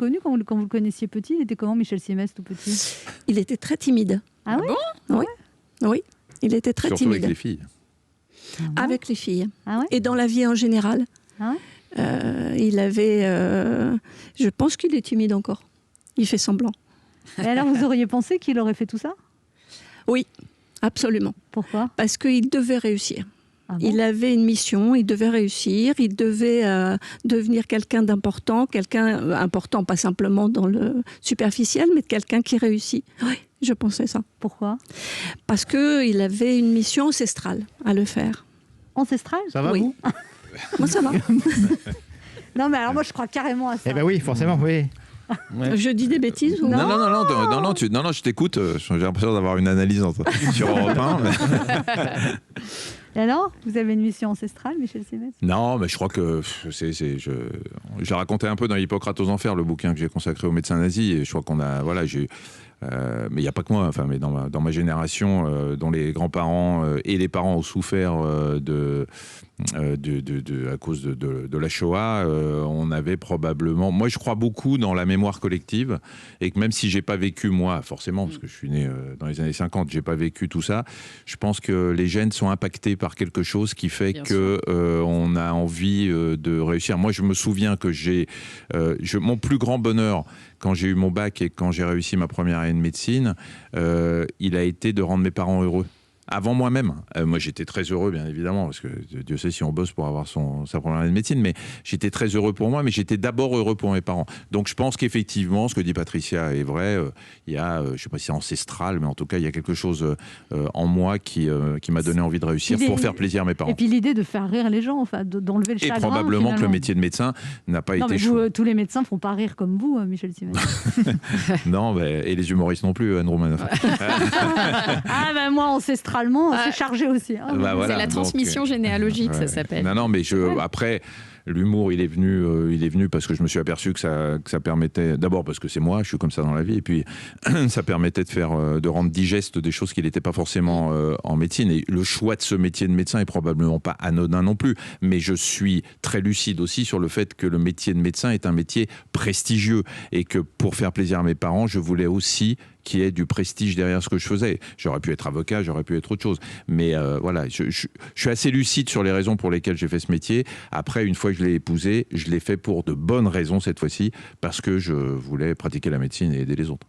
reconnu quand vous le connaissiez petit? Il était comment, Michel Simès, tout petit? Il était très timide. Ah oui? Oui. Oui, il était très Surtout timide. avec les filles. Avec les filles. Ah ouais? Et dans la vie en général. Ah ouais? Il avait... je pense qu'il est timide encore. Il fait semblant. Et alors, vous auriez pensé qu'il aurait fait tout ça? Oui, absolument. Pourquoi? Parce qu'il devait réussir. Ah bon? Il avait une mission, il devait réussir, il devait devenir quelqu'un d'important, quelqu'un important, pas simplement dans le superficiel, mais quelqu'un qui réussit. Oui, je pensais ça. Pourquoi? Parce qu'il avait une mission ancestrale à le faire. Ancestrale? Ça va, Oui. vous? Moi, ça va. Non, mais alors moi, je crois carrément à ça. Eh ben oui, forcément, oui. Je dis des bêtises ou... Non, je t'écoute. J'ai l'impression d'avoir une analyse sur Europe 1. Et alors, vous avez une mission ancestrale, Michel Simès? Non, mais je crois que j'ai raconté un peu dans Hippocrate aux Enfers, le bouquin que j'ai consacré aux médecins nazis, et je crois qu'on a, voilà, mais il n'y a pas que moi, enfin, mais dans ma génération, dont les grands-parents et les parents ont souffert à cause de la Shoah, on avait probablement... Moi, je crois beaucoup dans la mémoire collective, et que même si j'ai pas vécu, moi, forcément, parce que je suis né dans les années 50, j'ai pas vécu tout ça, je pense que les gènes sont impactés par quelque chose qui fait on a envie de réussir. Moi, je me souviens que mon plus grand bonheur, quand j'ai eu mon bac et quand j'ai réussi ma première année de médecine, il a été de rendre mes parents heureux. Avant moi-même. Moi, j'étais très heureux, bien évidemment, parce que Dieu sait si on bosse pour avoir sa première année de médecine, mais j'étais très heureux pour moi, mais j'étais d'abord heureux pour mes parents. Donc, je pense qu'effectivement, ce que dit Patricia est vrai. Il y a, je ne sais pas si c'est ancestral, mais en tout cas, il y a quelque chose en moi qui m'a donné envie de réussir pour faire plaisir à mes parents. Et puis l'idée de faire rire les gens, enfin, d'enlever le chagrin. Et probablement finalement. que le métier de médecin n'a pas non, été mais chaud. tous les médecins ne font pas rire comme vous, Michel Simès. Non, et les humoristes non plus, Anne Romanoff. Ah ben moi, ancestralement, c'est chargé aussi. Hein. Bah voilà, c'est la transmission généalogique, ça s'appelle. Non, mais après, l'humour, il est venu parce que je me suis aperçu que ça permettait, d'abord parce que c'est moi, je suis comme ça dans la vie, et puis ça permettait de rendre digeste des choses qui n'étaient pas forcément en médecine. Et le choix de ce métier de médecin est probablement pas anodin non plus, mais je suis très lucide aussi sur le fait que le métier de médecin est un métier prestigieux, et que pour faire plaisir à mes parents, je voulais aussi qu'il y ait du prestige derrière ce que je faisais. J'aurais pu être avocat, j'aurais pu être autre chose. Mais voilà, je suis assez lucide sur les raisons pour lesquelles j'ai fait ce métier. Après, une fois que je l'ai épousé, je l'ai fait pour de bonnes raisons cette fois-ci, parce que je voulais pratiquer la médecine et aider les autres.